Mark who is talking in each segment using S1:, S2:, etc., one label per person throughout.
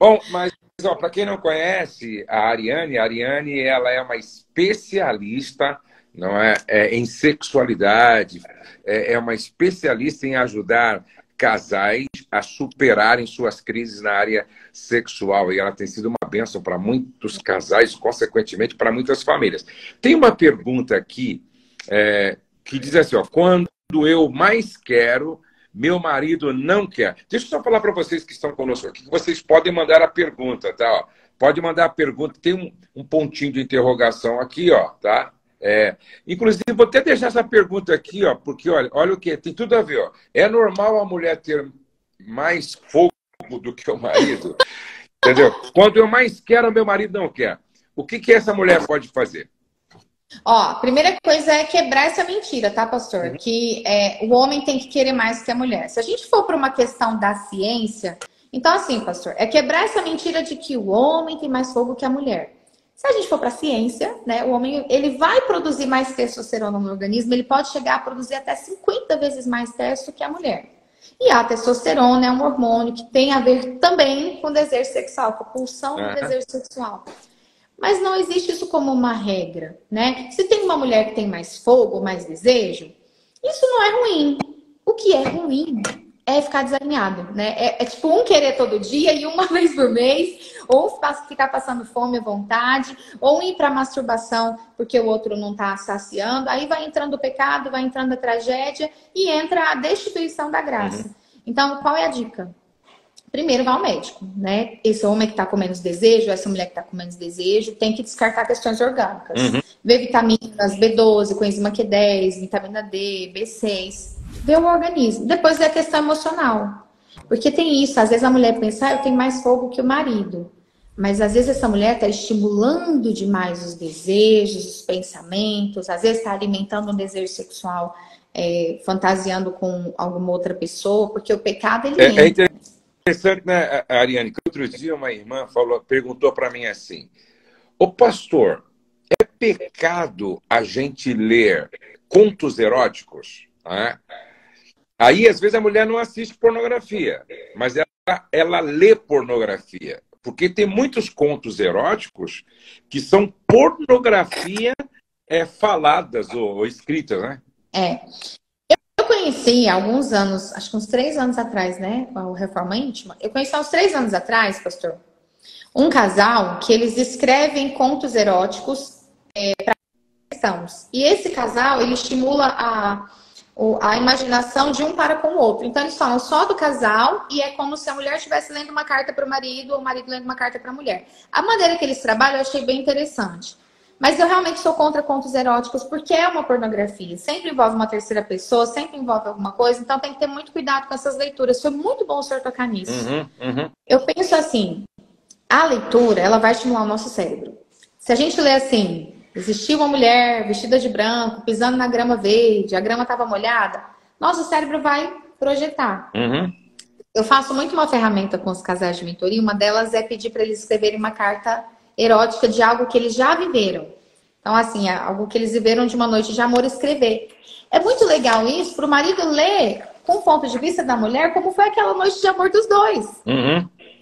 S1: Bom, mas para quem não conhece a Ariane ela é uma especialista, não é, em sexualidade, é uma especialista em ajudar casais a superarem suas crises na área sexual. E ela tem sido uma bênção para muitos casais, consequentemente, para muitas famílias. Tem uma pergunta aqui que diz assim, ó, quando eu mais quero, meu marido não quer. Deixa eu só falar para vocês que estão conosco aqui, que vocês podem mandar a pergunta, tá? Ó, pode mandar a pergunta, tem um pontinho de interrogação aqui, ó, tá? Inclusive, vou até deixar essa pergunta aqui, ó, porque olha o que tem tudo a ver, ó. É normal a mulher ter mais fogo do que o marido? Entendeu? Quando eu mais quero, meu marido não quer. O que essa mulher pode fazer?
S2: Ó, a primeira coisa é quebrar essa mentira, tá, pastor? Que o homem tem que querer mais que a mulher. Se a gente for para uma questão da ciência, então assim, pastor, é quebrar essa mentira de que o homem tem mais fogo que a mulher. Se a gente for para a ciência, né, o homem ele vai produzir mais testosterona no organismo, ele pode chegar a produzir até 50 vezes mais testo que a mulher. E a testosterona é um hormônio que tem a ver também com o desejo sexual, com a pulsão do desejo sexual. Mas não existe isso como uma regra, né? Se tem uma mulher que tem mais fogo, mais desejo, isso não é ruim. O que é ruim é ficar desalinhado, né? É tipo um querer todo dia e uma vez por mês, ou ficar passando fome à vontade, ou ir para masturbação porque o outro não está saciando. Aí vai entrando o pecado, vai entrando a tragédia e entra a destituição da graça. Então, qual é a dica? Primeiro vai ao médico, né? Esse homem que está com menos desejo, essa mulher que está com menos desejo, tem que descartar questões orgânicas. Ver vitaminas, B12, coenzima Q10, vitamina D, B6. Ver o organismo. Depois é a questão emocional. Porque tem isso, às vezes a mulher pensa, eu tenho mais fogo que o marido. Mas às vezes essa mulher está estimulando demais os desejos, os pensamentos, às vezes está alimentando um desejo sexual, fantasiando com alguma outra pessoa, porque o pecado ele entra.
S1: Interessante, né, Ariane, que outro dia uma irmã perguntou para mim assim, ô pastor, é pecado a gente ler contos eróticos? Né? Aí, às vezes, a mulher não assiste pornografia, mas ela lê pornografia. Porque tem muitos contos eróticos que são pornografia faladas ou escritas, né?
S2: Eu conheci há alguns anos, acho que uns 3 anos atrás, né? O Reforma Íntima. Eu conheci há uns 3 anos atrás, pastor, um casal que eles escrevem contos eróticos para cristãos. E esse casal, ele estimula a imaginação de um para com o outro. Então, eles falam só do casal e é como se a mulher estivesse lendo uma carta para o marido ou o marido lendo uma carta para a mulher. A maneira que eles trabalham eu achei bem interessante. Mas eu realmente sou contra contos eróticos porque é uma pornografia. Sempre envolve uma terceira pessoa, sempre envolve alguma coisa. Então tem que ter muito cuidado com essas leituras. Foi muito bom o senhor tocar nisso. Eu penso assim, a leitura, ela vai estimular o nosso cérebro. Se a gente lê assim, existiu uma mulher vestida de branco, pisando na grama verde, a grama estava molhada, nosso cérebro vai projetar. Eu faço muito uma ferramenta com os casais de mentoria. Uma delas é pedir para eles escreverem uma carta erótica de algo que eles já viveram. Então, assim, algo que eles viveram de uma noite de amor, escrever. É muito legal isso para o marido ler com o ponto de vista da mulher como foi aquela noite de amor dos dois.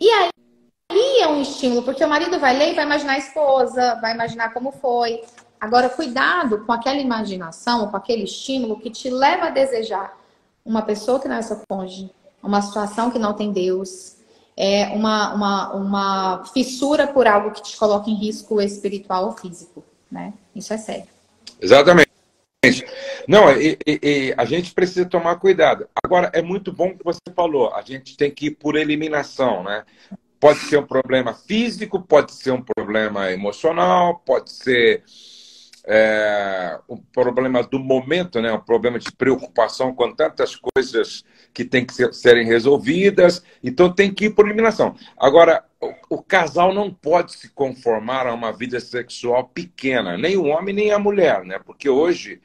S2: E aí é um estímulo, porque o marido vai ler e vai imaginar a esposa, vai imaginar como foi. Agora, cuidado com aquela imaginação, com aquele estímulo que te leva a desejar uma pessoa que não é sua cônjuge, uma situação que não tem Deus, uma fissura por algo que te coloca em risco espiritual ou físico, né? Isso é sério.
S1: Exatamente. Não, a gente precisa tomar cuidado. Agora, é muito bom que você falou, a gente tem que ir por eliminação, né? Pode ser um problema físico, pode ser um problema emocional, pode ser um problema do momento, né? Um problema de preocupação com tantas coisas que tem que serem resolvidas. Então tem que ir por eliminação. Agora, o casal não pode se conformar a uma vida sexual pequena, nem o homem nem a mulher, né? Porque hoje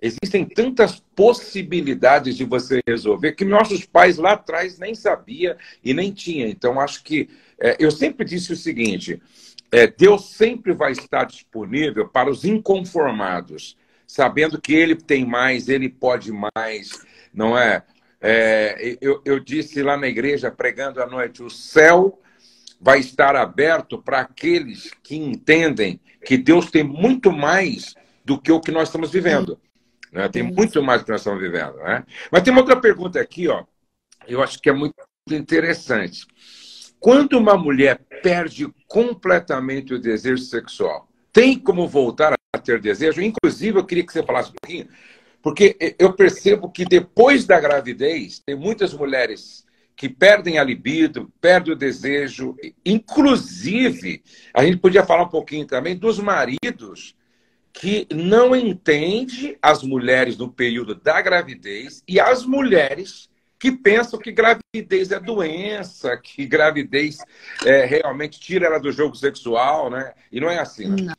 S1: existem tantas possibilidades de você resolver que nossos pais lá atrás nem sabiam e nem tinham. Então, acho que eu sempre disse o seguinte, Deus sempre vai estar disponível para os inconformados, sabendo que Ele tem mais, Ele pode mais, não é? Eu disse lá na igreja, pregando à noite, o céu vai estar aberto para aqueles que entendem que Deus tem muito mais do que o que nós estamos vivendo. Né? Tem muito mais do que nós estamos vivendo. Né? Mas tem uma outra pergunta aqui, ó, eu acho que é muito interessante. Quando uma mulher perde completamente o desejo sexual, tem como voltar a ter desejo? Inclusive, eu queria que você falasse um pouquinho, porque eu percebo que depois da gravidez, tem muitas mulheres que perdem a libido, perdem o desejo. Inclusive, a gente podia falar um pouquinho também dos maridos que não entendem as mulheres no período da gravidez e as mulheres que pensam que gravidez é doença, que gravidez realmente tira ela do jogo sexual, né? E não é assim, né?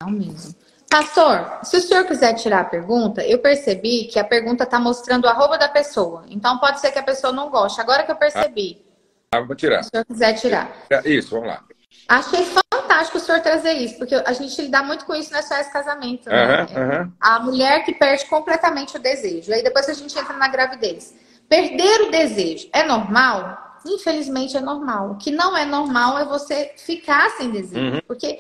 S2: Não mesmo. Pastor, se o senhor quiser tirar a pergunta, eu percebi que a pergunta está mostrando o arroba da pessoa. Então pode ser que a pessoa não goste. Agora que eu percebi.
S1: Vou tirar.
S2: Se o senhor quiser tirar.
S1: Isso, vamos lá.
S2: Achei fantástico o senhor trazer isso, porque a gente lida muito com isso, não é só esse casamento. Né? A mulher que perde completamente o desejo. Aí depois a gente entra na gravidez. Perder o desejo é normal? Infelizmente é normal. O que não é normal é você ficar sem desejo. Porque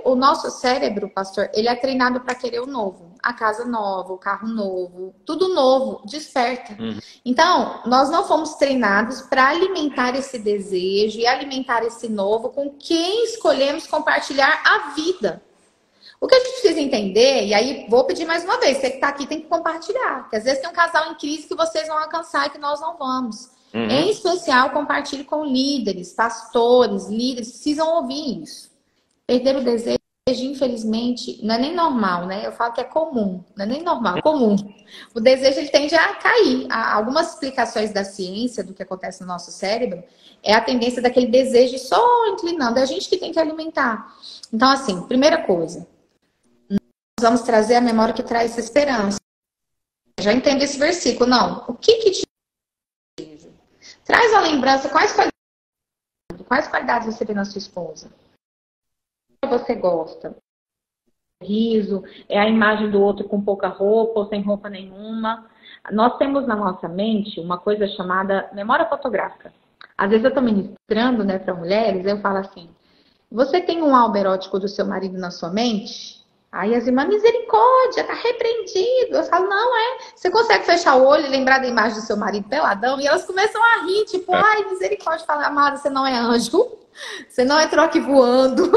S2: o nosso cérebro, pastor, ele é treinado para querer o novo. A casa nova, o carro novo, tudo novo, desperta. Então, nós não fomos treinados para alimentar esse desejo e alimentar esse novo com quem escolhemos compartilhar a vida. O que a gente precisa entender, e aí vou pedir mais uma vez, você que está aqui tem que compartilhar. Porque às vezes tem um casal em crise que vocês vão alcançar e que nós não vamos. Em especial, compartilhe com líderes, pastores, líderes, precisam ouvir isso. Perder o desejo, infelizmente, não é nem normal, né? Eu falo que é comum, não é nem normal, é comum. O desejo, ele tende a cair. Há algumas explicações da ciência do que acontece no nosso cérebro, é a tendência daquele desejo só inclinando, é a gente que tem que alimentar. Então, assim, primeira coisa, nós vamos trazer a memória que traz esperança. Já entendo esse versículo, não. O que te traz a lembrança, quais qualidades você vê na sua esposa? O que você gosta? Riso, é a imagem do outro com pouca roupa ou sem roupa nenhuma. Nós temos na nossa mente uma coisa chamada memória fotográfica. Às vezes eu estou ministrando, né, para mulheres, eu falo assim, você tem um álbum erótico do seu marido na sua mente? Aí as irmãs, misericórdia, tá repreendido. Eu falo, não é. Você consegue fechar o olho e lembrar da imagem do seu marido peladão? E elas começam a rir, tipo, ai, misericórdia. Fala, amada, você não é anjo. Você não entrou aqui voando.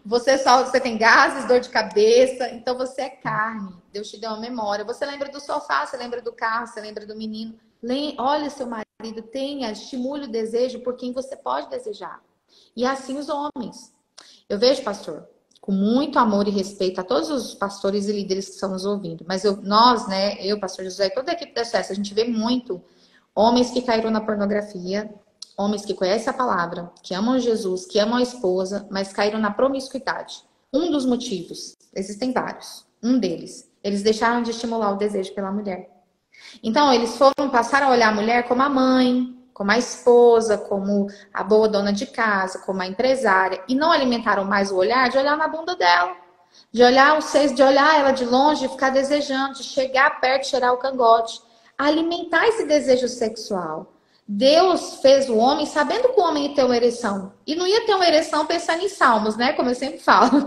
S2: Você tem gases, dor de cabeça. Então você é carne. Deus te deu uma memória. Você lembra do sofá, você lembra do carro, você lembra do menino. Olha seu marido, estimule o desejo por quem você pode desejar. E assim os homens. Eu vejo, pastor, com muito amor e respeito a todos os pastores e líderes que estão nos ouvindo. Mas nós, né, eu, pastor José, e toda a equipe da SOS, a gente vê muito homens que caíram na pornografia, homens que conhecem a palavra, que amam Jesus, que amam a esposa, mas caíram na promiscuidade. Um dos motivos, existem vários, um deles, eles deixaram de estimular o desejo pela mulher. Então, eles passaram a olhar a mulher como a mãe, como a esposa, como a boa dona de casa, como a empresária, e não alimentaram mais o olhar de olhar na bunda dela, de olhar os seios, de olhar ela de longe e ficar desejando, de chegar perto e cheirar o cangote, alimentar esse desejo sexual. Deus fez o homem sabendo que o homem ia ter uma ereção, e não ia ter uma ereção pensando em salmos, né, como eu sempre falo.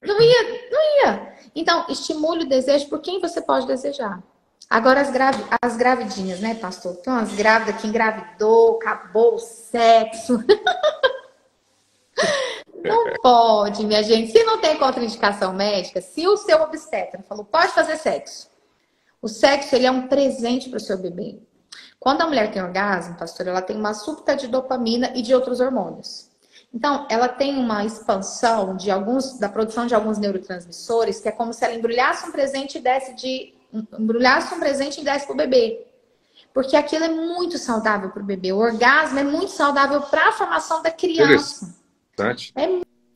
S2: Não ia. Então, estimule o desejo por quem você pode desejar. Agora as gravidinhas, né, pastor? Tem umas grávidas que engravidou, acabou o sexo. Não pode, minha gente. Se não tem contraindicação médica, se o seu obstetra falou, pode fazer sexo. O sexo, ele é um presente para o seu bebê. Quando a mulher tem orgasmo, pastor, ela tem uma súbita de dopamina e de outros hormônios. Então, ela tem uma expansão da produção de alguns neurotransmissores, que é como se ela embrulhasse um presente e desse para o bebê. Porque aquilo é muito saudável para o bebê. O orgasmo é muito saudável para a formação da criança. É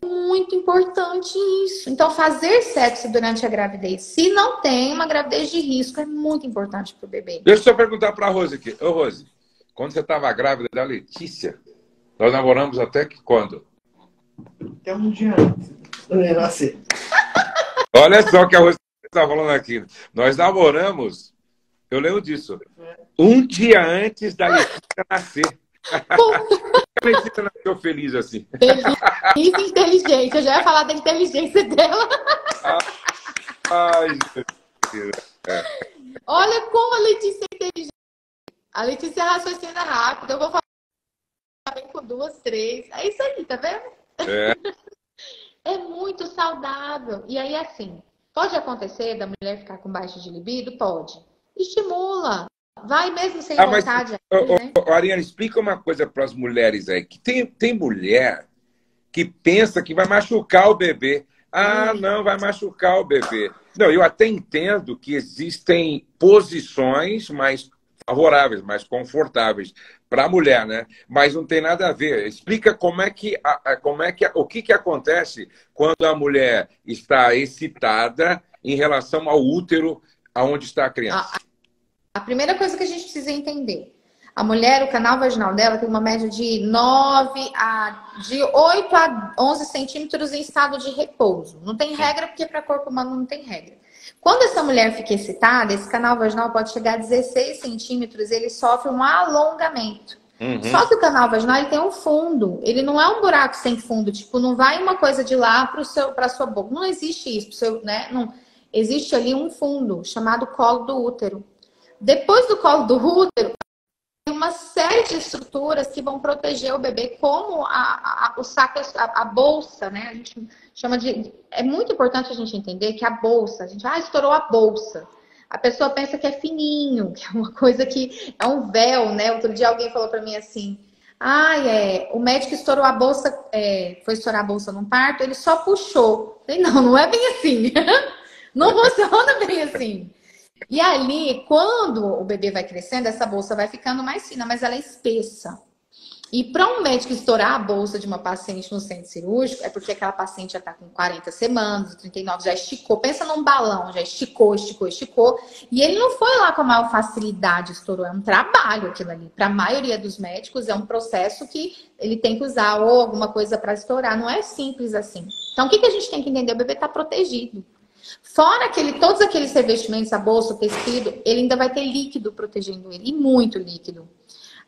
S2: muito importante isso. Então, fazer sexo durante a gravidez, se não tem uma gravidez de risco, é muito importante para o bebê.
S1: Deixa eu perguntar para a Rose aqui. Ô, Rose, quando você estava grávida da Letícia, nós namoramos até que quando?
S3: Até um dia antes do eu nascer.
S1: Olha só o que a Rose está falando aqui. Nós namoramos, eu lembro disso, um dia antes da Letícia nascer. A Letícia nasceu feliz assim?
S2: Feliz e inteligente. Eu já ia falar da inteligência dela.
S1: Ai, Jesus.
S2: Olha como a Letícia é inteligente. A Letícia raciocina rápido. Eu vou falar bem com 2, 3. É isso aí, tá vendo?
S1: É.
S2: É muito saudável. E aí, assim, pode acontecer da mulher ficar com baixa de libido? Pode. Estimula. Vai mesmo sem vontade.
S1: Ariane, explica uma coisa para as mulheres aí. Que tem mulher que pensa que vai machucar o bebê. Ah, não, vai machucar o bebê. Não, eu até entendo que existem posições mais favoráveis, mais confortáveis para a mulher, né? Mas não tem nada a ver. Explica o que acontece quando a mulher está excitada em relação ao útero, aonde está a criança.
S2: A primeira coisa que a gente precisa entender, a mulher, o canal vaginal dela tem uma média de 8 a 11 centímetros em estado de repouso. Não tem regra, porque para corpo humano não tem regra. Quando essa mulher fica excitada, esse canal vaginal pode chegar a 16 centímetros, ele sofre um alongamento. Só que o canal vaginal ele tem um fundo, ele não é um buraco sem fundo, tipo, não vai uma coisa de lá para sua boca. Não existe isso, né? Não, existe ali um fundo chamado colo do útero. Depois do colo do útero, tem uma série de estruturas que vão proteger o bebê, como o saco, a bolsa, né? A gente chama de... É muito importante a gente entender que a bolsa, a gente, estourou a bolsa. A pessoa pensa que é fininho, que é uma coisa que é um véu, né? Outro dia alguém falou pra mim assim, o médico estourou a bolsa, foi estourar a bolsa num parto, ele só puxou. Eu falei, não é bem assim. Não funciona bem assim. E ali, quando o bebê vai crescendo, essa bolsa vai ficando mais fina, mas ela é espessa. E para um médico estourar a bolsa de uma paciente no centro cirúrgico, é porque aquela paciente já está com 40 semanas, 39, já esticou. Pensa num balão, já esticou. E ele não foi lá com a maior facilidade, estourou. É um trabalho aquilo ali. Para a maioria dos médicos, é um processo que ele tem que usar ou alguma coisa para estourar. Não é simples assim. Então, o que a gente tem que entender? O bebê está protegido. Fora todos aqueles revestimentos, a bolsa, o tecido, ele ainda vai ter líquido protegendo ele, e muito líquido.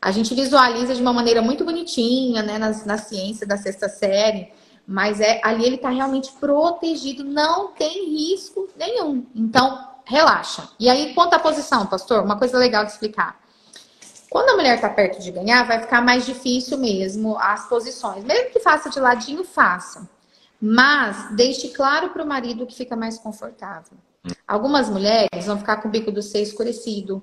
S2: A gente visualiza de uma maneira muito bonitinha, né, na ciência da 6ª série, mas ali ele está realmente protegido, não tem risco nenhum. Então, relaxa. E aí, quanto à posição, pastor, uma coisa legal de explicar. Quando a mulher está perto de ganhar, vai ficar mais difícil mesmo as posições. Mesmo que faça de ladinho, faça. Mas deixe claro para o marido que fica mais confortável. Algumas mulheres vão ficar com o bico do seio escurecido.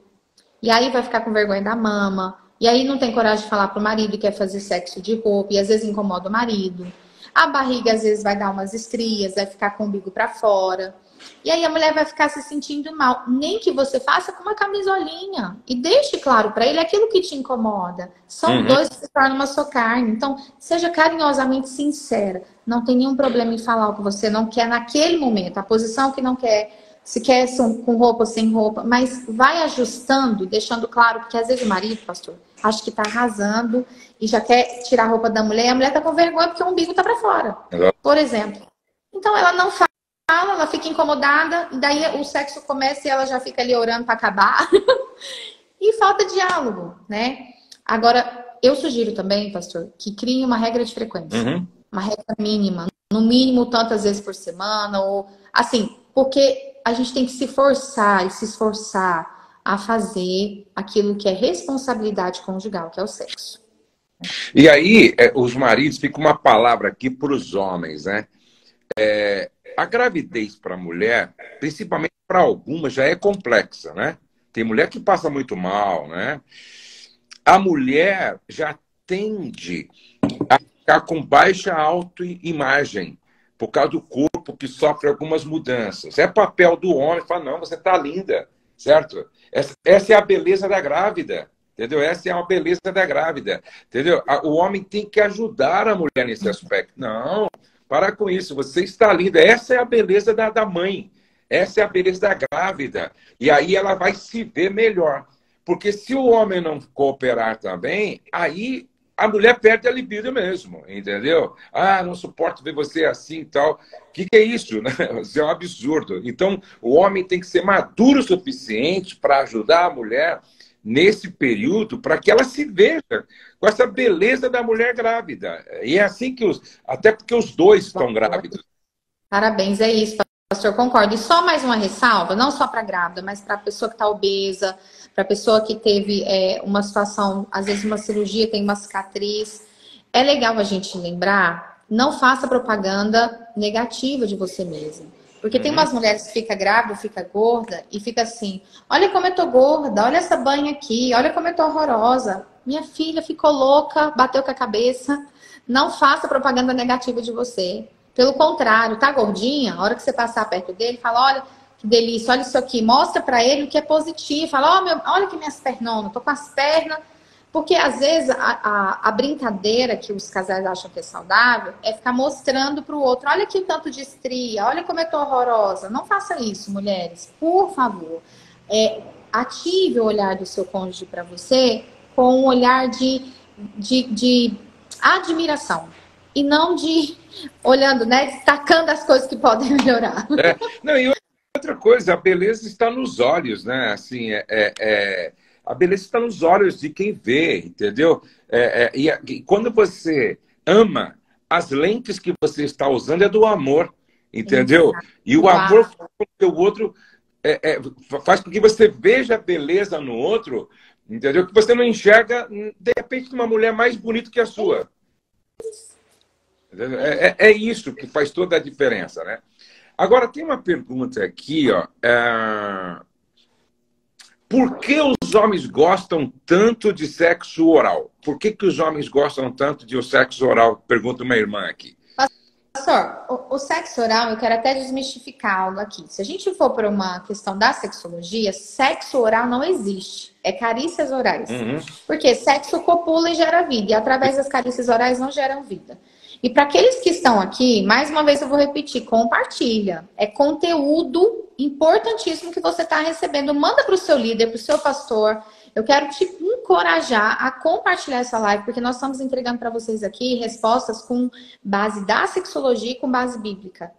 S2: E aí vai ficar com vergonha da mama. E aí não tem coragem de falar para o marido que quer fazer sexo de roupa. E às vezes incomoda o marido. A barriga às vezes vai dar umas estrias, vai ficar com o bico para fora. E aí a mulher vai ficar se sentindo mal. Nem que você faça com uma camisolinha. E deixe claro para ele aquilo que te incomoda. São dois que se tornam uma só carne. Então, seja carinhosamente sincera. Não tem nenhum problema em falar o que você não quer naquele momento. A posição que não quer. Se quer com roupa ou sem roupa. Mas vai ajustando, deixando claro. Porque às vezes o marido, pastor, acha que tá arrasando. E já quer tirar a roupa da mulher. E a mulher tá com vergonha porque o umbigo tá para fora. Por exemplo. Então, ela não fala. Ela fica incomodada, e daí o sexo começa e ela já fica ali orando para acabar. E falta diálogo, né? Agora, eu sugiro também, pastor, que crie uma regra de frequência. Uma regra mínima. No mínimo, tantas vezes por semana, ou assim, porque a gente tem que se forçar e se esforçar a fazer aquilo que é responsabilidade conjugal, que é o sexo.
S1: E aí, os maridos, fica uma palavra aqui para os homens, né? A gravidez para a mulher, principalmente para algumas, já é complexa, né? Tem mulher que passa muito mal, né? A mulher já tende a ficar com baixa autoimagem por causa do corpo que sofre algumas mudanças. É papel do homem falar, não, você está linda, certo? Essa é a beleza da grávida, entendeu? Essa é a beleza da grávida, entendeu? O homem tem que ajudar a mulher nesse aspecto. Não, para com isso, você está linda. Essa é a beleza da mãe. Essa é a beleza da grávida. E aí ela vai se ver melhor. Porque se o homem não cooperar também, aí a mulher perde a libido mesmo, entendeu? Não suporto ver você assim e tal. O que é isso, né? Isso é um absurdo. Então, o homem tem que ser maduro o suficiente para ajudar a mulher nesse período para que ela se veja com essa beleza da mulher grávida. E é assim que até porque os dois estão grávidos.
S2: Parabéns, é isso, pastor, concordo. E só mais uma ressalva, não só para grávida, mas para a pessoa que está obesa, para a pessoa que teve uma situação, às vezes uma cirurgia, tem uma cicatriz. É legal a gente lembrar, não faça propaganda negativa de você mesmo. Porque tem umas mulheres que ficam grávidas, fica gorda e fica assim, olha como eu tô gorda, olha essa banha aqui, olha como eu tô horrorosa. Minha filha ficou louca, bateu com a cabeça. Não faça propaganda negativa de você. Pelo contrário, tá gordinha? A hora que você passar perto dele, fala, olha que delícia, olha isso aqui. Mostra pra ele o que é positivo. Fala, olha que minhas pernonas, tô com as pernas. Porque às vezes a brincadeira que os casais acham que é saudável é ficar mostrando pro outro, olha aqui o tanto de estria, olha como eu tô horrorosa. Não faça isso, mulheres, por favor. Ative o olhar do seu cônjuge para você com um olhar de admiração. E não de olhando, né? Destacando as coisas que podem melhorar.
S1: Não, e outra coisa, a beleza está nos olhos, né? Assim, a beleza está nos olhos de quem vê, entendeu? E quando você ama, as lentes que você está usando é do amor, entendeu? E o amor faz com que o outro faz com que você veja a beleza no outro, entendeu? Que você não enxerga, de repente, uma mulher mais bonita que a sua. É isso que faz toda a diferença, né? Agora, tem uma pergunta aqui, ó. Por que os homens gostam tanto de sexo oral? Por que os homens gostam tanto de sexo oral? Pergunta uma irmã aqui.
S2: Pastor, o sexo oral, eu quero até desmistificar algo aqui. Se a gente for para uma questão da sexologia, sexo oral não existe. É carícias orais. Porque sexo copula e gera vida. E através das carícias orais não geram vida. E para aqueles que estão aqui, mais uma vez eu vou repetir, compartilha. É conteúdo importantíssimo que você está recebendo. Manda para o seu líder, para o seu pastor. Eu quero te encorajar a compartilhar essa live, porque nós estamos entregando para vocês aqui respostas com base da sexologia e com base bíblica.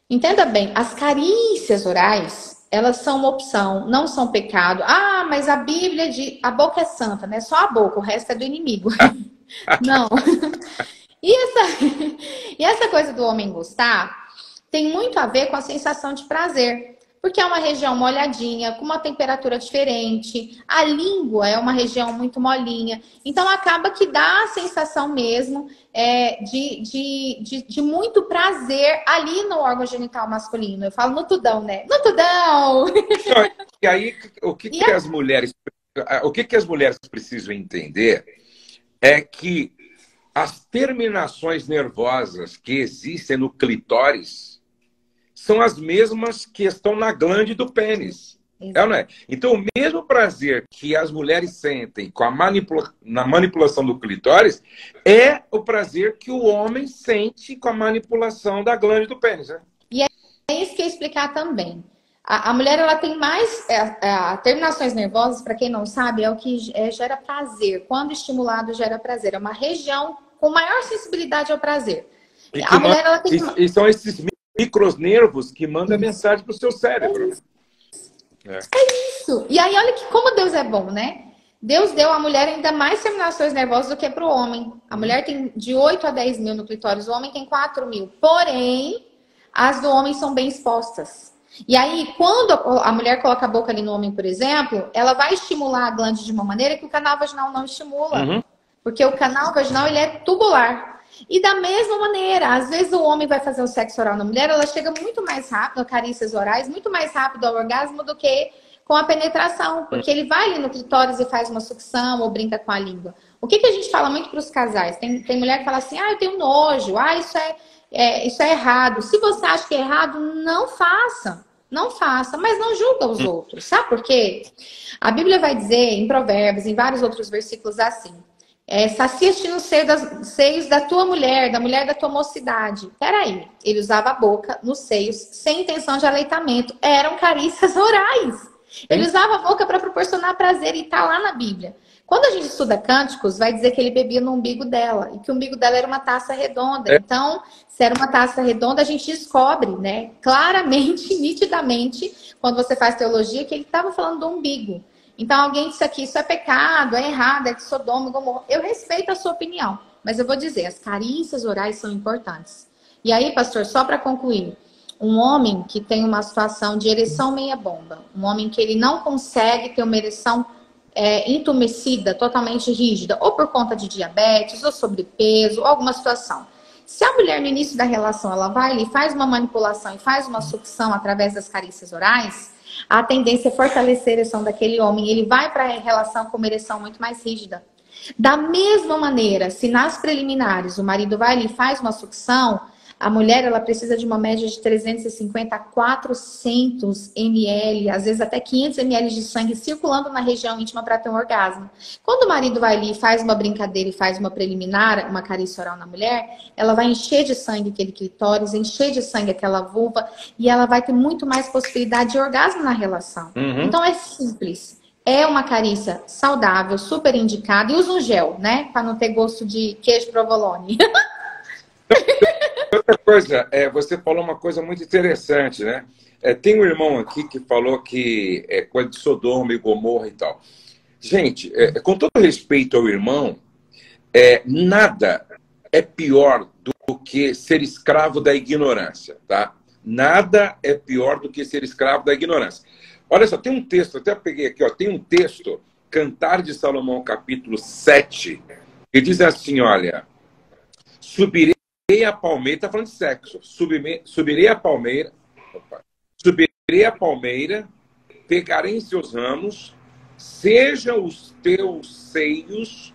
S2: Entenda bem, as carícias orais, elas são uma opção, não são pecado. Ah, mas a Bíblia diz, a boca é santa, né? Só a boca, o resto é do inimigo. Não. E essa coisa do homem gostar tem muito a ver com a sensação de prazer. Porque é uma região molhadinha, com uma temperatura diferente. A língua é uma região muito molinha. Então, acaba que dá a sensação mesmo de muito prazer ali no órgão genital masculino. Eu falo no tudão, né? No tudão!
S1: E aí, o que as mulheres precisam entender é que as terminações nervosas que existem no clitóris são as mesmas que estão na glande do pênis. É ou não é? Então, o mesmo prazer que as mulheres sentem com na manipulação do clitóris é o prazer que o homem sente com a manipulação da glande do pênis. Né?
S2: E é isso que eu ia explicar também. A mulher, ela tem mais... terminações nervosas, para quem não sabe, é o que gera prazer. Quando estimulado, gera prazer. É uma região com maior sensibilidade ao prazer. A mulher, ela tem...
S1: E são esses micronervos que mandam a mensagem para o seu cérebro.
S2: É isso. E aí, olha como Deus é bom, né? Deus deu à mulher ainda mais terminações nervosas do que para o homem. A mulher tem de 8 a 10 mil no clitóris, o homem tem 4 mil. Porém, as do homem são bem expostas. E aí, quando a mulher coloca a boca ali no homem, por exemplo, ela vai estimular a glande de uma maneira que o canal vaginal não estimula. Porque o canal vaginal, ele é tubular. E da mesma maneira, às vezes o homem vai fazer o sexo oral na mulher, ela chega muito mais rápido, a carícias orais, muito mais rápido ao orgasmo do que com a penetração. Porque ele vai ali no clitóris e faz uma sucção ou brinca com a língua. O que a gente fala muito para os casais? Tem mulher que fala assim, eu tenho nojo, isso é errado. Se você acha que é errado, não faça. Não faça, mas não julga os outros. Sabe por quê? A Bíblia vai dizer em Provérbios, em vários outros versículos assim, sacia-te nos seios da tua mulher, da mulher da tua mocidade. Peraí, ele usava a boca nos seios sem intenção de aleitamento. Eram carícias orais. Ele usava a boca para proporcionar prazer e tá lá na Bíblia. Quando a gente estuda Cânticos, vai dizer que ele bebia no umbigo dela e que o umbigo dela era uma taça redonda. Então, se era uma taça redonda, a gente descobre, né, claramente, nitidamente, quando você faz teologia, que ele estava falando do umbigo. Então alguém disse aqui, isso é pecado, é errado, é de Sodoma e Gomorra. Eu respeito a sua opinião, mas eu vou dizer, as carícias orais são importantes. E aí, pastor, só para concluir, um homem que tem uma situação de ereção meia bomba, um homem que ele não consegue ter uma ereção entumecida, totalmente rígida, ou por conta de diabetes, ou sobrepeso, ou alguma situação. Se a mulher no início da relação, ela vai ali, faz uma manipulação e faz uma sucção através das carícias orais, a tendência é fortalecer a ereção daquele homem. Ele vai para a relação com uma ereção muito mais rígida. Da mesma maneira, se nas preliminares o marido vai ali e faz uma sucção, a mulher ela precisa de uma média de 350 a 400 ml, às vezes até 500 ml de sangue circulando na região íntima para ter um orgasmo. Quando o marido vai ali e faz uma brincadeira e faz uma preliminar, uma carícia oral na mulher, ela vai encher de sangue aquele clitóris, encher de sangue aquela vulva e ela vai ter muito mais possibilidade de orgasmo na relação. Então é simples. É uma carícia saudável, super indicada. E usa um gel, né? Para não ter gosto de queijo provolone.
S1: Outra coisa, você falou uma coisa muito interessante, né? Tem um irmão aqui que falou que é coisa de Sodoma e Gomorra e tal. Gente, com todo respeito ao irmão, nada é pior do que ser escravo da ignorância, tá? Nada é pior do que ser escravo da ignorância. Olha só, tem um texto, até peguei aqui, ó, tem um texto, Cantar de Salomão, capítulo 7, que diz assim, olha, subirei a palmeira, está falando de sexo, subirei a palmeira, pegarei em seus ramos, sejam os teus seios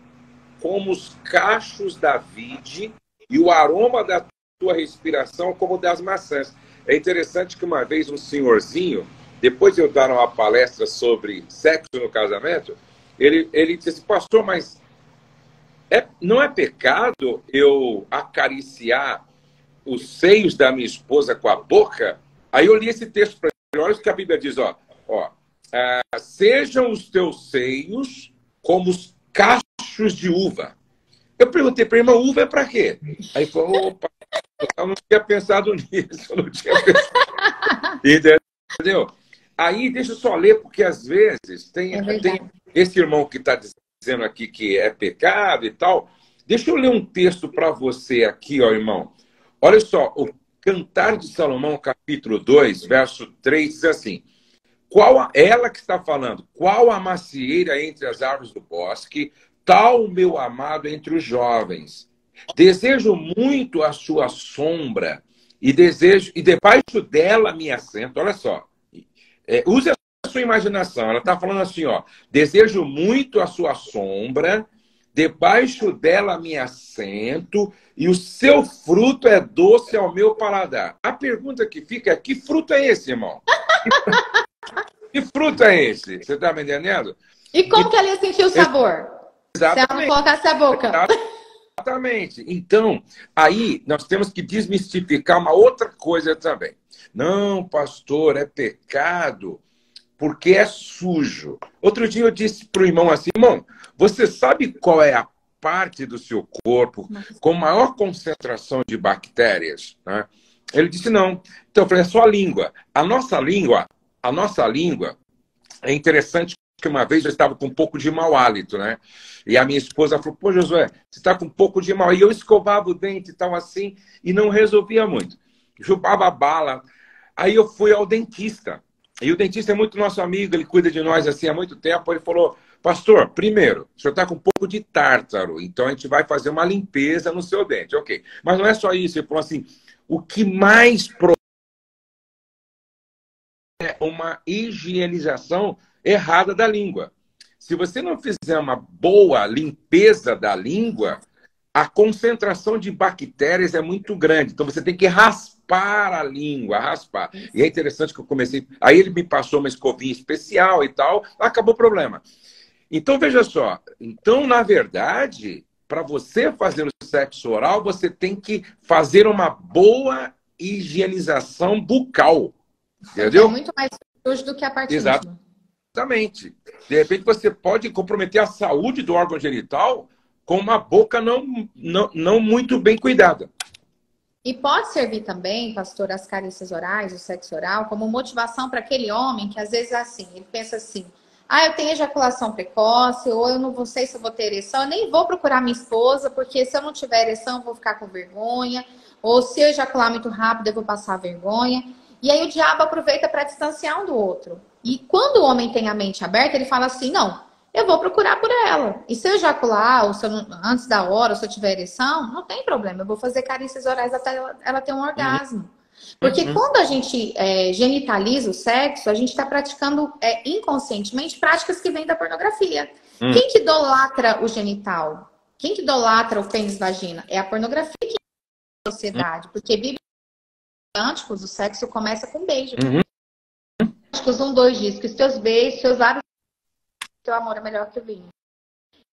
S1: como os cachos da vide e o aroma da tua respiração como das maçãs. É interessante que uma vez um senhorzinho, depois de eu dar uma palestra sobre sexo no casamento, ele disse assim, pastor, mas não é pecado eu acariciar os seios da minha esposa com a boca? Aí eu li esse texto para ele, olha o que a Bíblia diz, sejam os teus seios como os cachos de uva. Eu perguntei para ele, mas uva é para quê? Aí ele falou, opa, eu não tinha pensado nisso, eu não tinha pensado. Entendeu? Aí, deixa eu só ler, porque às vezes tem esse irmão que está dizendo aqui que é pecado e tal. Deixa eu ler um texto para você aqui, ó, irmão. Olha só, o Cantar de Salomão, capítulo 2, verso 3, diz assim, ela que está falando, qual a macieira entre as árvores do bosque, tal o meu amado entre os jovens. Desejo muito a sua sombra e debaixo dela me assento. Olha só. Use a sua imaginação. Ela está falando assim, ó. Desejo muito a sua sombra, debaixo dela me assento, e o seu fruto é doce ao meu paladar. A pergunta que fica é, que fruto é esse, irmão? Que fruto é esse? Você está me entendendo?
S2: E como que ela ia sentir o sabor?
S1: Exatamente.
S2: Se ela não colocasse a boca.
S1: Exatamente. Então, aí nós temos que desmistificar uma outra coisa também. Não, pastor, é pecado porque é sujo. Outro dia eu disse para o irmão assim, irmão, você sabe qual é a parte do seu corpo com maior concentração de bactérias? Né? Ele disse não. Então eu falei, é só a língua. A nossa língua é interessante que uma vez eu estava com um pouco de mau hálito, né? E a minha esposa falou, pô, Josué, você está com um pouco de mau. E eu escovava o dente e tal assim, e não resolvia muito. Chupava bala. Aí eu fui ao dentista. E o dentista é muito nosso amigo, ele cuida de nós assim há muito tempo. Ele falou, pastor, primeiro, o senhor está com um pouco de tártaro, então a gente vai fazer uma limpeza no seu dente. Ok. Mas não é só isso. Ele falou assim, o que mais é uma higienização errada da língua. Se você não fizer uma boa limpeza da língua, a concentração de bactérias é muito grande. Então você tem que raspar a língua, raspar. E é interessante que eu comecei... Aí ele me passou uma escovinha especial e tal, acabou o problema. Então veja só. Então, na verdade, para você fazer o sexo oral, você tem que fazer uma boa higienização bucal. Entendeu?
S2: É muito mais sujo do que a parte íntima.
S1: Exatamente. De repente você pode comprometer a saúde do órgão genital com uma boca não muito bem cuidada.
S2: E pode servir também, pastor, as carícias orais, o sexo oral, como motivação para aquele homem que às vezes é assim, ele pensa assim, Ah, eu tenho ejaculação precoce, ou eu não sei se eu vou ter ereção, eu nem vou procurar minha esposa, porque se eu não tiver ereção, eu vou ficar com vergonha. Ou se eu ejacular muito rápido, eu vou passar vergonha. E aí o diabo aproveita para distanciar um do outro. E quando o homem tem a mente aberta, ele fala assim, não, eu vou procurar por ela. E se eu ejacular, ou se eu não, antes da hora, ou se eu tiver ereção, não tem problema. Eu vou fazer carícias orais até ela ter um orgasmo. Porque quando a gente genitaliza o sexo, a gente está praticando inconscientemente práticas que vêm da pornografia. Quem que idolatra o genital? Quem que idolatra o pênis vagina? É a pornografia que é a sociedade. Porque Cânticos, o sexo começa com beijo. Cânticos 1, 2 diz que os teus beijos, seus lábios, teu amor é melhor que o vinho.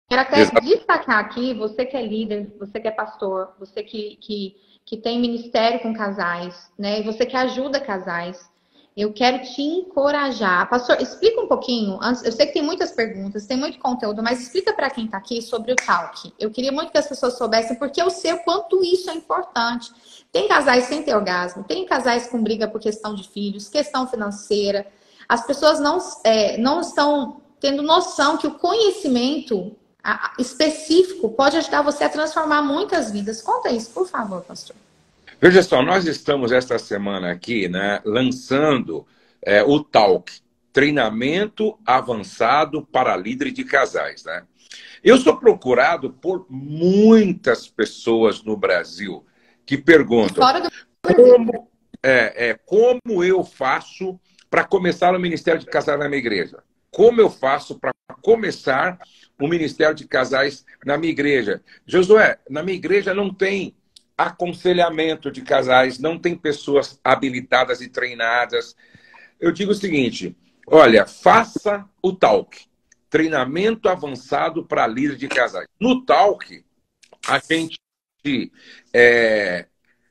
S2: Quero até destacar aqui, você que é líder, você que é pastor, você que tem ministério com casais, né? E você que ajuda casais, eu quero te encorajar. Pastor, explica um pouquinho, eu sei que tem muitas perguntas, tem muito conteúdo, mas explica para quem está aqui sobre o talk. Eu queria muito que as pessoas soubessem, porque eu sei o quanto isso é importante. Tem casais sem ter orgasmo, tem casais com briga por questão de filhos, questão financeira. As pessoas não estão tendo noção que o conhecimento específico pode ajudar você a transformar muitas vidas. Conta isso, por favor, pastor.
S1: Veja só, nós estamos esta semana aqui, né, lançando o Talk, treinamento avançado para líderes de casais, né? Eu sou procurado por muitas pessoas no Brasil que perguntam como eu faço para começar o Ministério de Casais na minha igreja? Como eu faço para começar o Ministério de Casais na minha igreja? Josué, na minha igreja não tem aconselhamento de casais, não tem pessoas habilitadas e treinadas. Eu digo o seguinte, olha, faça o Talk, treinamento avançado para líderes de casais. No Talk, a gente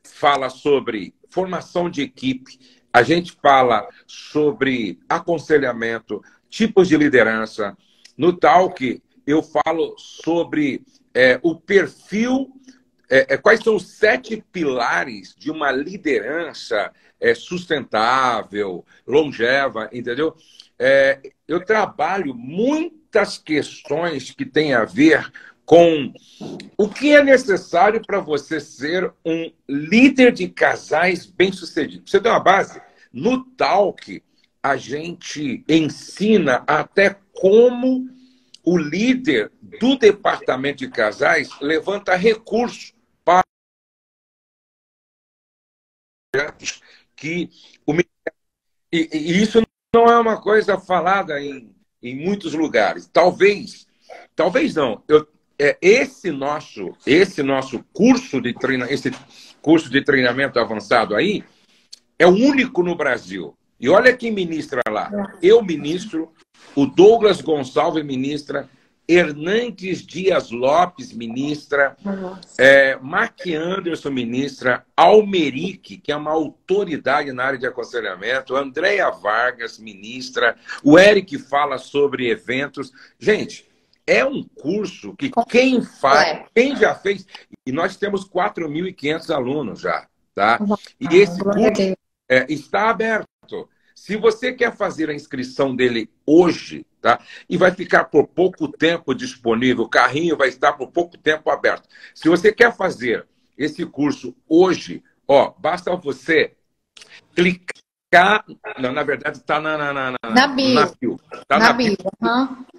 S1: fala sobre formação de equipe, a gente fala sobre aconselhamento, tipos de liderança. No Talk, eu falo sobre o perfil, quais são os 7 pilares de uma liderança sustentável, longeva, entendeu? Eu trabalho muitas questões que têm a ver com o que é necessário para você ser um líder de casais bem-sucedido. Você tem uma base? No Talk, a gente ensina até como o líder do departamento de casais levanta recursos para que e isso não é uma coisa falada em muitos lugares. Talvez não. Esse nosso curso de treinamento avançado aí é o único no Brasil. E olha quem ministra lá. Eu ministro, o Douglas Gonçalves ministra, Hernandes Dias Lopes ministra, Mark Anderson ministra, Almeric, que é uma autoridade na área de aconselhamento, Andréia Vargas ministra, o Eric fala sobre eventos. Gente, é um curso que quem faz, quem já fez, e nós temos 4.500 alunos já, tá? E esse curso está aberto. Se você quer fazer a inscrição dele hoje, tá? E vai ficar por pouco tempo disponível, o carrinho vai estar por pouco tempo aberto. Se você quer fazer esse curso hoje, basta você clicar, não, na verdade está na bio. Tá na bio.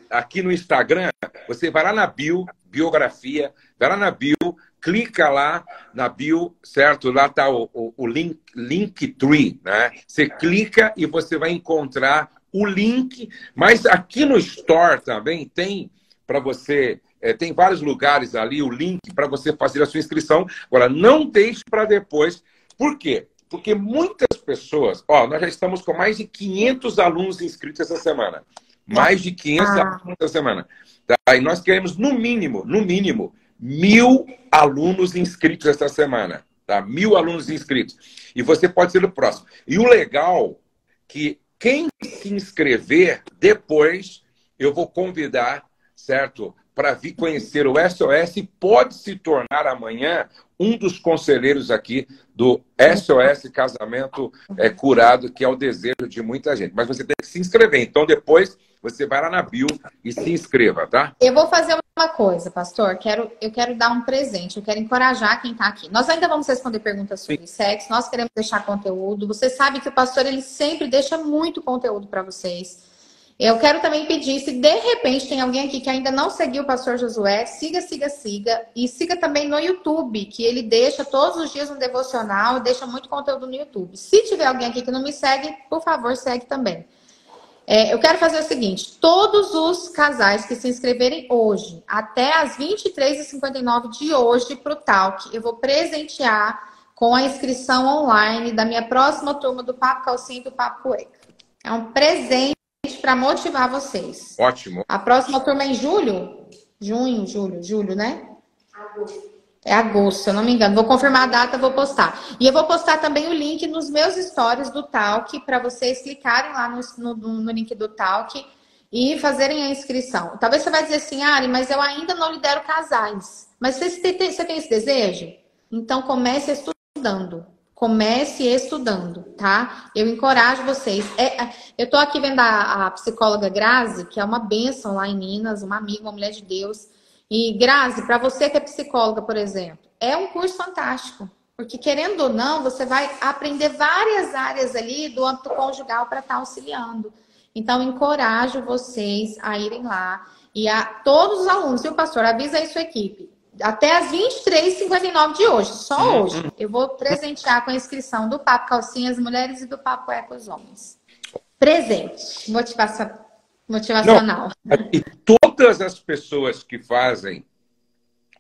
S1: Aqui no Instagram, você vai lá na bio, biografia, vai lá na bio, clica lá na bio, certo? Lá está o Linktree, né? Você clica e você vai encontrar o link, mas aqui no Store também tem para você, tem vários lugares ali, o link para você fazer a sua inscrição. Agora, não deixe para depois. Por quê? Porque muitas pessoas, nós já estamos com mais de 500 alunos inscritos essa semana. Mais de 500 alunos essa semana. Tá? E nós queremos, no mínimo, 1.000 alunos inscritos essa semana. Tá? 1.000 alunos inscritos. E você pode ser o próximo. E o legal que quem se inscrever, depois eu vou convidar, certo? Para vir conhecer o SOS e pode se tornar amanhã um dos conselheiros aqui do SOS Casamento Curado, que é o desejo de muita gente. Mas você tem que se inscrever. Então, depois você vai lá na bio e se inscreva, tá?
S2: Eu vou fazer uma coisa, pastor. Eu quero dar um presente. Eu quero encorajar quem está aqui. Nós ainda vamos responder perguntas sobre sexo. Nós queremos deixar conteúdo. Você sabe que o pastor, ele sempre deixa muito conteúdo para vocês. Eu quero também pedir, se de repente tem alguém aqui que ainda não seguiu o pastor Josué, siga. E siga também no YouTube, que ele deixa todos os dias um devocional, deixa muito conteúdo no YouTube. Se tiver alguém aqui que não me segue, por favor, segue também. Eu quero fazer o seguinte, todos os casais que se inscreverem hoje, até as 23h59 de hoje para o Talk, eu vou presentear com a inscrição online da minha próxima turma do Papo Calcinha e do Papo Cueca. É um presente para motivar vocês.
S1: Ótimo.
S2: A próxima turma é em julho? Julho, né? É agosto, se eu não me engano. Vou confirmar a data, vou postar. E eu vou postar também o link nos meus stories do Talk, para vocês clicarem lá no link do Talk e fazerem a inscrição. Talvez você vai dizer assim, Ari, mas eu ainda não lidero casais. Mas você tem esse desejo? Então comece estudando. Comece estudando, tá? Eu encorajo vocês. Eu tô aqui vendo a psicóloga Grazi, que é uma bênção lá em Minas, uma amiga, uma mulher de Deus. E, Grazi, para você que é psicóloga, por exemplo, é um curso fantástico. Porque, querendo ou não, você vai aprender várias áreas ali do âmbito conjugal para estar auxiliando. Então, encorajo vocês a irem lá. E a todos os alunos, viu, pastor? Avisa aí sua equipe. Até as 23h59 de hoje, só hoje, eu vou presentear com a inscrição do Papo Calcinha as mulheres e do Papo Cueca os homens. Presente, motivacional.
S1: Não, e todas as pessoas que fazem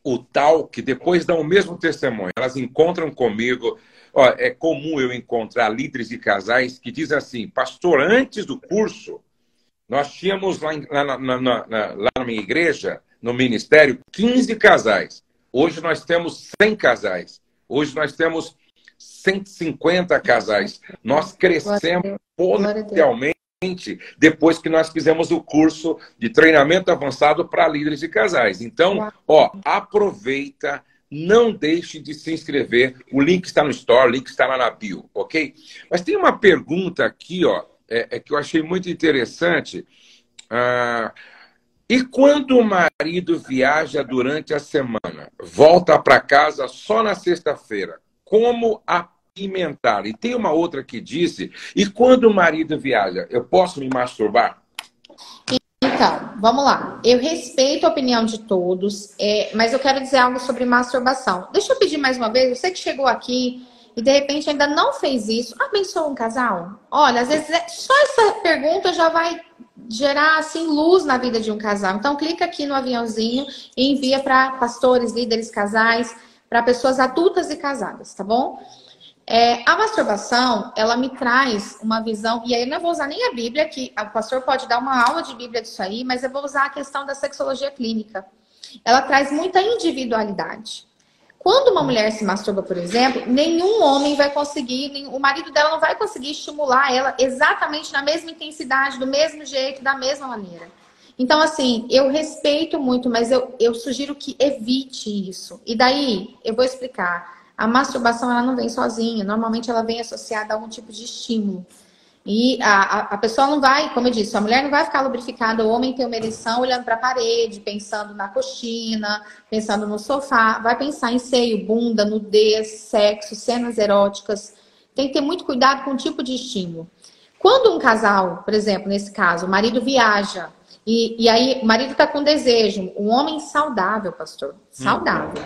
S1: o Talk, depois dão o mesmo testemunho. Elas encontram comigo. Ó, é comum eu encontrar líderes de casais que dizem assim, pastor, antes do curso, nós tínhamos lá na minha igreja, no ministério, 15 casais. Hoje nós temos 100 casais. Hoje nós temos 150 casais. Nós crescemos potencialmente depois que nós fizemos o curso de treinamento avançado para líderes de casais. Então, ó, aproveita, não deixe de se inscrever. O link está no store, o link está lá na bio, ok? Mas tem uma pergunta aqui, ó, que eu achei muito interessante. E quando o marido viaja durante a semana, volta para casa só na sexta-feira, como apimentar? E tem uma outra que disse, e quando o marido viaja, eu posso me masturbar?
S2: Então, vamos lá. Eu respeito a opinião de todos, mas eu quero dizer algo sobre masturbação. Deixa eu pedir mais uma vez, você que chegou aqui e de repente ainda não fez isso, abençoa um casal? Olha, às vezes só essa pergunta já vai gerar assim luz na vida de um casal. Então clica aqui no aviãozinho e envia para pastores, líderes, casais, para pessoas adultas e casadas, tá bom? A masturbação, ela me traz uma visão, e aí eu não vou usar nem a Bíblia, que o pastor pode dar uma aula de Bíblia disso aí, mas eu vou usar a questão da sexologia clínica. Ela traz muita individualidade. Quando uma mulher se masturba, por exemplo, nenhum homem vai conseguir, o marido dela não vai conseguir estimular ela exatamente na mesma intensidade, do mesmo jeito, da mesma maneira. Então, assim, eu respeito muito, mas eu sugiro que evite isso. E daí, eu vou explicar. A masturbação, ela não vem sozinha. Normalmente, ela vem associada a algum tipo de estímulo. E a pessoa não vai, como eu disse, a mulher não vai ficar lubrificada, o homem tem uma ereção olhando para a parede, pensando na coxina, pensando no sofá, vai pensar em seio, bunda, nudez, sexo, cenas eróticas. Tem que ter muito cuidado com o tipo de estímulo. Quando um casal, por exemplo, nesse caso, o marido viaja, e aí o marido está com desejo, um homem saudável, pastor, saudável,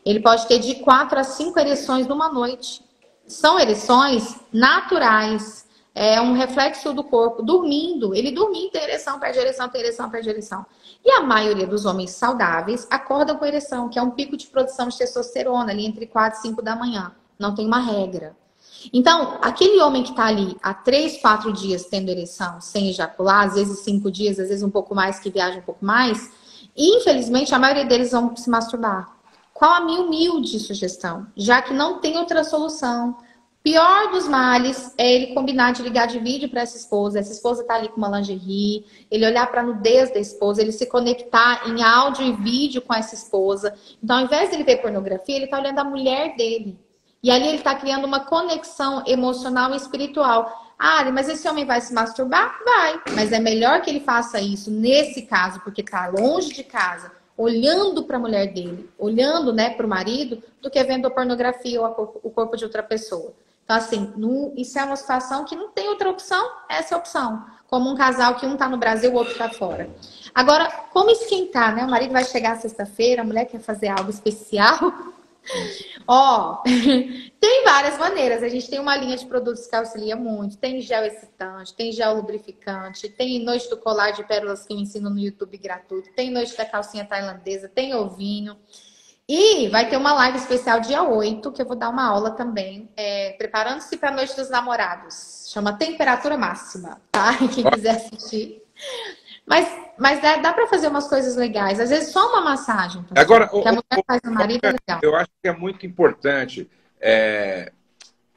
S2: ele pode ter de 4 a 5 ereções numa noite. São ereções naturais. É um reflexo do corpo, dormindo. Ele dormindo tem ereção, perde ereção, tem ereção, perde ereção. E a maioria dos homens saudáveis acordam com ereção, que é um pico de produção de testosterona, ali entre 4 e 5 da manhã. Não tem uma regra. Então, aquele homem que está ali há 3, 4 dias tendo ereção, sem ejacular, às vezes 5 dias, às vezes um pouco mais, que viaja um pouco mais, e infelizmente a maioria deles vão se masturbar. Qual a minha humilde sugestão? Já que não tem outra solução. Pior dos males é ele combinar de ligar de vídeo para essa esposa tá ali com uma lingerie, ele olhar para a nudez da esposa, ele se conectar em áudio e vídeo com essa esposa. Então, ao invés de ele ver pornografia, ele está olhando a mulher dele. E ali ele está criando uma conexão emocional e espiritual. Ah, mas esse homem vai se masturbar? Vai. Mas é melhor que ele faça isso nesse caso, porque tá longe de casa, olhando para a mulher dele, olhando, né, para o marido, do que vendo a pornografia ou o corpo de outra pessoa. Então, assim, isso é uma situação que não tem outra opção, essa é a opção. Como um casal que um tá no Brasil, o outro tá fora. Agora, como esquentar, né? O marido vai chegar sexta-feira, a mulher quer fazer algo especial. Ó, tem várias maneiras. A gente tem uma linha de produtos que auxilia muito. Tem gel excitante, tem gel lubrificante, tem noite do colar de pérolas que eu ensino no YouTube gratuito, tem noite da calcinha tailandesa, tem ovinho. E vai ter uma live especial dia 8, que eu vou dar uma aula também, preparando-se para a Noite dos Namorados. Chama Temperatura Máxima, tá? Quem quiser assistir. Mas dá para fazer umas coisas legais. Às vezes só uma massagem.
S1: Agora,
S2: que a mulher faz no marido é legal.
S1: Eu acho que é muito importante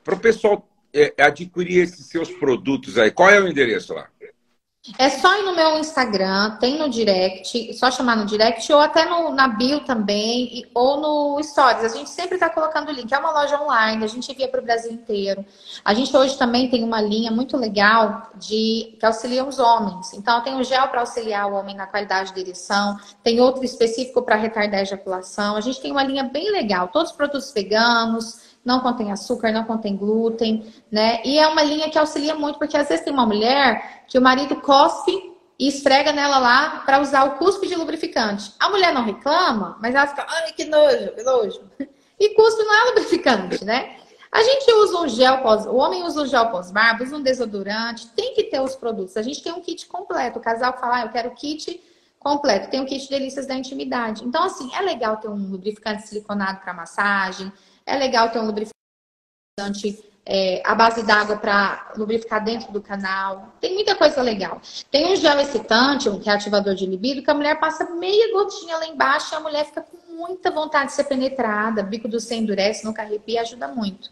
S1: para o pessoal adquirir esses seus produtos aí. Qual é o endereço lá?
S2: É só ir no meu Instagram, tem no direct, só chamar no direct, ou até na bio também, ou no Stories. A gente sempre está colocando o link. É uma loja online, a gente envia para o Brasil inteiro. A gente hoje também tem uma linha muito legal que auxilia os homens. Então, tem um gel para auxiliar o homem na qualidade de ereção, tem outro específico para retardar a ejaculação. A gente tem uma linha bem legal, todos produtos veganos, não contém açúcar, não contém glúten, né? E é uma linha que auxilia muito, porque às vezes tem uma mulher que o marido cospe e esfrega nela lá para usar o cuspe de lubrificante. A mulher não reclama, mas ela fica, ai, que nojo, que nojo. E cuspe não é lubrificante, né? A gente usa um gel o homem usa um gel pós-barba, usa um desodorante, tem que ter os produtos. A gente tem um kit completo. O casal fala, eu quero o kit completo. Tem um kit de delícias da intimidade. Então, assim, é legal ter um lubrificante siliconado para massagem. É legal ter um lubrificante à base d'água para lubrificar dentro do canal. Tem muita coisa legal. Tem um gel excitante, que é ativador de libido, que a mulher passa meia gotinha lá embaixo e a mulher fica com muita vontade de ser penetrada. Bico do seio endurece, nunca arrepia, ajuda muito.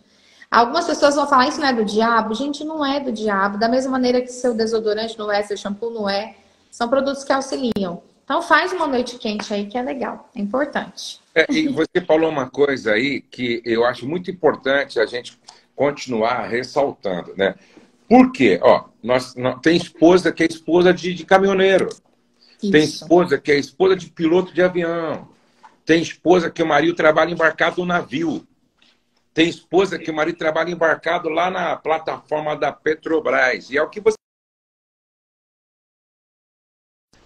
S2: Algumas pessoas vão falar, isso não é do diabo? Gente, não é do diabo. Da mesma maneira que seu desodorante não é, seu shampoo não é. São produtos que auxiliam. Então faz uma noite quente aí que é legal, é importante.
S1: E você falou uma coisa aí que eu acho muito importante a gente continuar ressaltando, né? Por quê? Ó, tem esposa que é esposa de caminhoneiro. Isso. Tem esposa que é esposa de piloto de avião. Tem esposa que o marido trabalha embarcado no navio. Tem esposa que o marido trabalha embarcado lá na plataforma da Petrobras. E é o que você...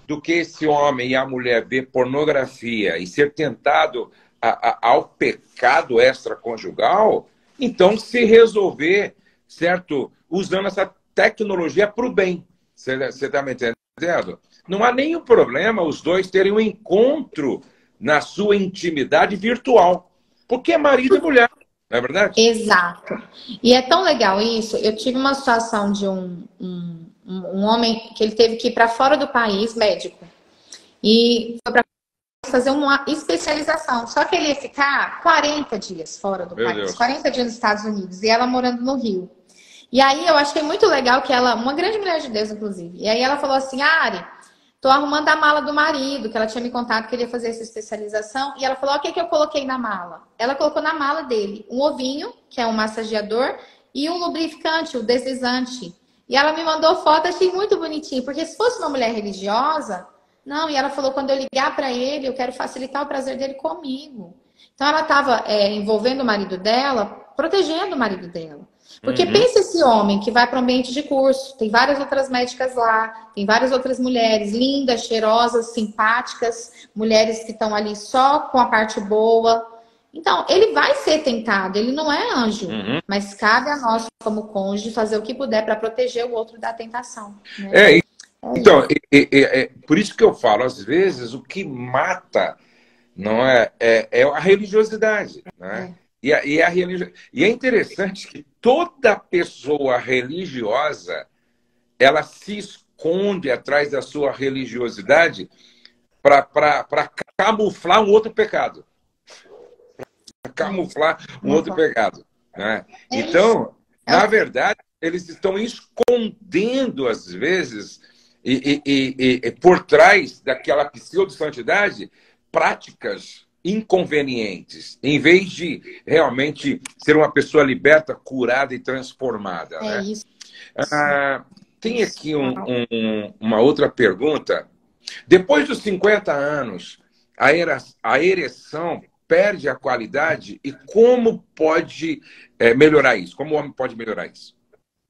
S1: do que esse homem e a mulher ver pornografia e ser tentado ao pecado extraconjugal, então se resolver, certo? Usando essa tecnologia para o bem. Você está me entendendo? Não há nenhum problema os dois terem um encontro na sua intimidade virtual. Porque é marido e mulher, não é verdade?
S2: Exato. E é tão legal isso. Eu tive uma situação de um homem que ele teve que ir para fora do país, médico, e foi para fazer uma especialização. Só que ele ia ficar 40 dias fora do país, 40 dias nos Estados Unidos, e ela morando no Rio. E aí eu achei muito legal que ela, uma grande mulher de Deus, inclusive, e aí ela falou assim, Ari, tô arrumando a mala do marido, que ela tinha me contado que ele ia fazer essa especialização, e ela falou, o que que eu coloquei na mala? Ela colocou na mala dele um ovinho, que é um massageador, e um lubrificante, o deslizante. E ela me mandou foto, achei muito bonitinho, porque se fosse uma mulher religiosa, não, e ela falou, quando eu ligar para ele, eu quero facilitar o prazer dele comigo. Então ela estava envolvendo o marido dela, protegendo o marido dela. Porque pensa esse homem que vai para o ambiente de curso, tem várias outras médicas lá, tem várias outras mulheres lindas, cheirosas, simpáticas, mulheres que estão ali só com a parte boa. Então, ele vai ser tentado, ele não é anjo, mas cabe a nós, como cônjuge, fazer o que puder para proteger o outro da tentação. Né?
S1: Então, por isso que eu falo, às vezes o que mata não é a religiosidade, né? E é interessante que toda pessoa religiosa, ela se esconde atrás da sua religiosidade para camuflar um outro pecado. Camuflar um outro pecado. Né? Então, na verdade, eles estão escondendo, às vezes, por trás daquela pseudo-santidade, práticas inconvenientes, em vez de realmente ser uma pessoa liberta, curada e transformada.
S2: É
S1: né?
S2: isso.
S1: Tem aqui uma outra pergunta. Depois dos 50 anos, a ereção perde a qualidade e como pode melhorar isso? Como o homem pode melhorar isso?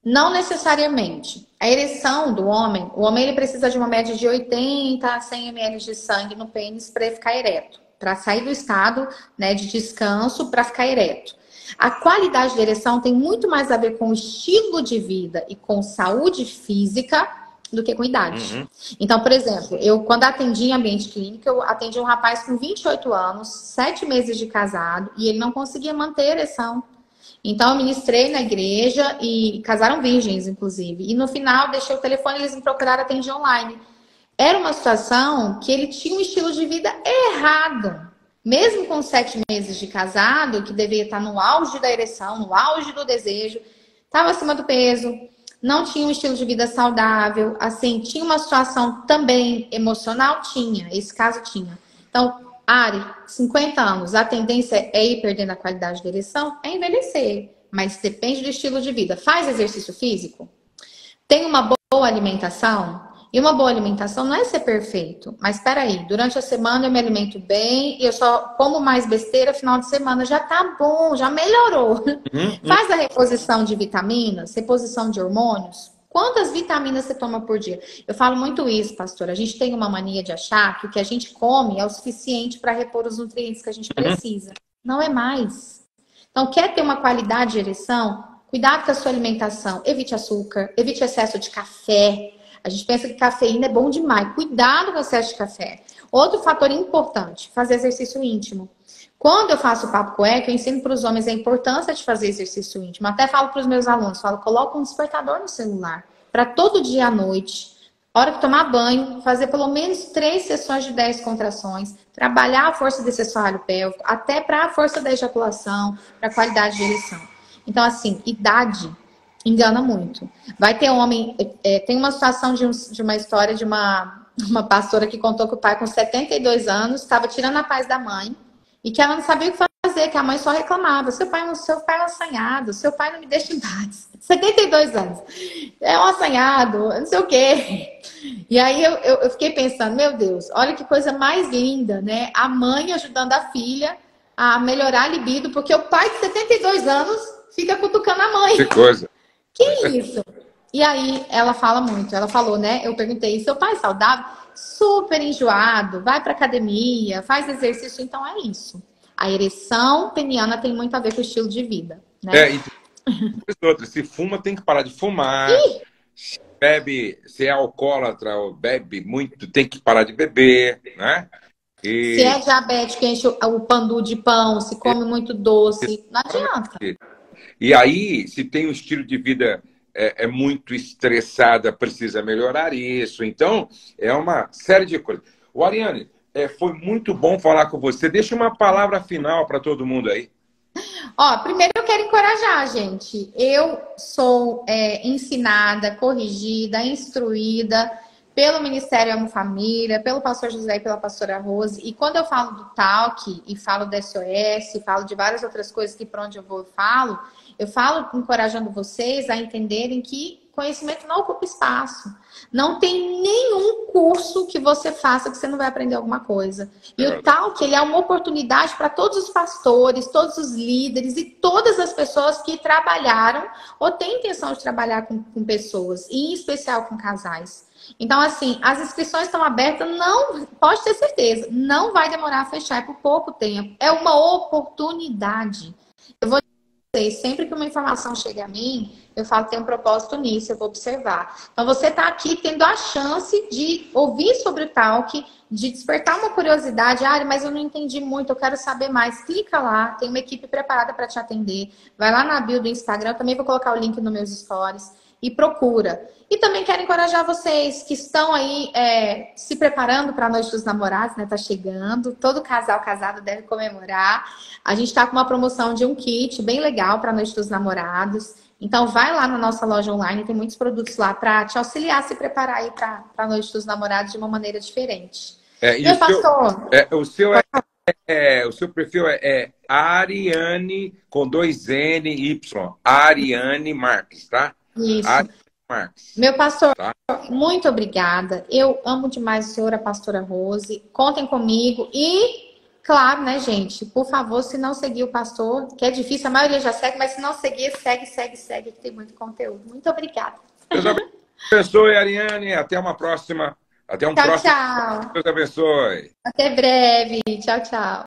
S2: Não necessariamente. A ereção do homem, o homem ele precisa de uma média de 80 a 100 ml de sangue no pênis para ficar ereto, para sair do estado, né, de descanso para ficar ereto. A qualidade da ereção tem muito mais a ver com o estilo de vida e com saúde física do que com idade.
S1: Uhum.
S2: Então, por exemplo, eu quando atendi em ambiente clínico, eu atendi um rapaz com 28 anos, 7 meses de casado, e ele não conseguia manter a ereção. Então, eu ministrei na igreja e casaram virgens, inclusive. E no final, deixei o telefone, eles me procuraram atender online. Era uma situação que ele tinha um estilo de vida errado. Mesmo com 7 meses de casado, que deveria estar no auge da ereção, no auge do desejo, estava acima do peso, não tinha um estilo de vida saudável, assim, tinha uma situação também emocional, tinha, esse caso tinha. Então, Ari, 50 anos, a tendência é ir perdendo a qualidade da ereção? É envelhecer, mas depende do estilo de vida. Faz exercício físico? Tem uma boa alimentação? E uma boa alimentação não é ser perfeito, mas espera aí, durante a semana eu me alimento bem e eu só como mais besteira, final de semana já tá bom, já melhorou. Faz a reposição de vitaminas, reposição de hormônios. Quantas vitaminas você toma por dia? Eu falo muito isso, pastor. A gente tem uma mania de achar que o que a gente come é o suficiente para repor os nutrientes que a gente precisa. Não é mais. Então, quer ter uma qualidade de ereção? Cuidado com a sua alimentação. Evite açúcar, evite excesso de café. A gente pensa que cafeína é bom demais. Cuidado com o excesso de café. Outro fator importante, fazer exercício íntimo. Quando eu faço o Papo Cueca, eu ensino para os homens a importância de fazer exercício íntimo. Até falo para os meus alunos, coloca um despertador no celular. Para todo dia à noite, hora que tomar banho, fazer pelo menos 3 sessões de 10 contrações. Trabalhar a força desse assoalho pélvico, até para a força da ejaculação, para a qualidade de ereção. Então, assim, idade engana muito. Vai ter homem... tem uma situação de uma história de uma pastora que contou que o pai com 72 anos estava tirando a paz da mãe e que ela não sabia o que fazer, que a mãe só reclamava. Seu pai é um assanhado, seu pai não me deixa em paz. 72 anos. É um assanhado, não sei o quê. E aí eu fiquei pensando, meu Deus, olha que coisa mais linda, né? A mãe ajudando a filha a melhorar a libido, porque o pai de 72 anos fica cutucando a mãe.
S1: Que coisa.
S2: Que isso? E aí ela fala muito, ela falou, né? Eu perguntei, seu pai é saudável? Super enjoado, vai pra academia, faz exercício, então é isso. A ereção peniana tem muito a ver com o estilo de vida, né?
S1: Se fuma, tem que parar de fumar. Se bebe, se é alcoólatra ou bebe muito, tem que parar de beber, né?
S2: Se é diabético, enche o pandu de pão, se come muito doce, não adianta.
S1: E aí, se tem um estilo de vida muito estressada, precisa melhorar isso. Então, é uma série de coisas. O Ariane, foi muito bom falar com você. Deixa uma palavra final para todo mundo aí.
S2: Ó, primeiro eu quero encorajar, gente. Eu sou ensinada, corrigida, instruída pelo Ministério Amo Família, pelo pastor José e pela pastora Rose. E quando eu falo do Talk, e falo da SOS, falo de várias outras coisas que por onde eu vou eu falo encorajando vocês a entenderem que conhecimento não ocupa espaço. Não tem nenhum curso que você faça que você não vai aprender alguma coisa. E o Talk, ele é uma oportunidade para todos os pastores, todos os líderes e todas as pessoas que trabalharam ou têm intenção de trabalhar com pessoas, e em especial com casais. Então, assim, as inscrições estão abertas, não, pode ter certeza, não vai demorar a fechar, é por pouco tempo. É uma oportunidade. Eu vou dizer, sempre que uma informação chega a mim, eu falo que tem um propósito nisso, eu vou observar. Então, você está aqui tendo a chance de ouvir sobre o Talk, de despertar uma curiosidade. Ah, mas eu não entendi muito, eu quero saber mais. Clica lá, tem uma equipe preparada para te atender. Vai lá na bio do Instagram, eu também vou colocar o link nos meus stories. E procura. E também quero encorajar vocês que estão aí se preparando para a Noite dos Namorados, né? Tá chegando. Todo casal casado deve comemorar. A gente está com uma promoção de um kit bem legal para a Noite dos Namorados. Então vai lá na nossa loja online, tem muitos produtos lá para te auxiliar a se preparar aí para a Noite dos Namorados de uma maneira diferente.
S1: E pastor? O seu perfil é Ariane com 2 N, Y. Ariane Marques, tá?
S2: Isso.
S1: Ariane Marques.
S2: Meu pastor,
S1: Tá?
S2: muito obrigada. Eu amo demais a senhora, a pastora Rose. Contem comigo. E, claro, né, gente? Por favor, se não seguir o pastor, que é difícil, a maioria já segue, mas se não seguir, segue, que tem muito conteúdo. Muito obrigada.
S1: Deus abençoe, Ariane. Até uma próxima. Até um
S2: Tchau,
S1: próximo.
S2: tchau.
S1: Deus abençoe.
S2: Até breve. Tchau, tchau.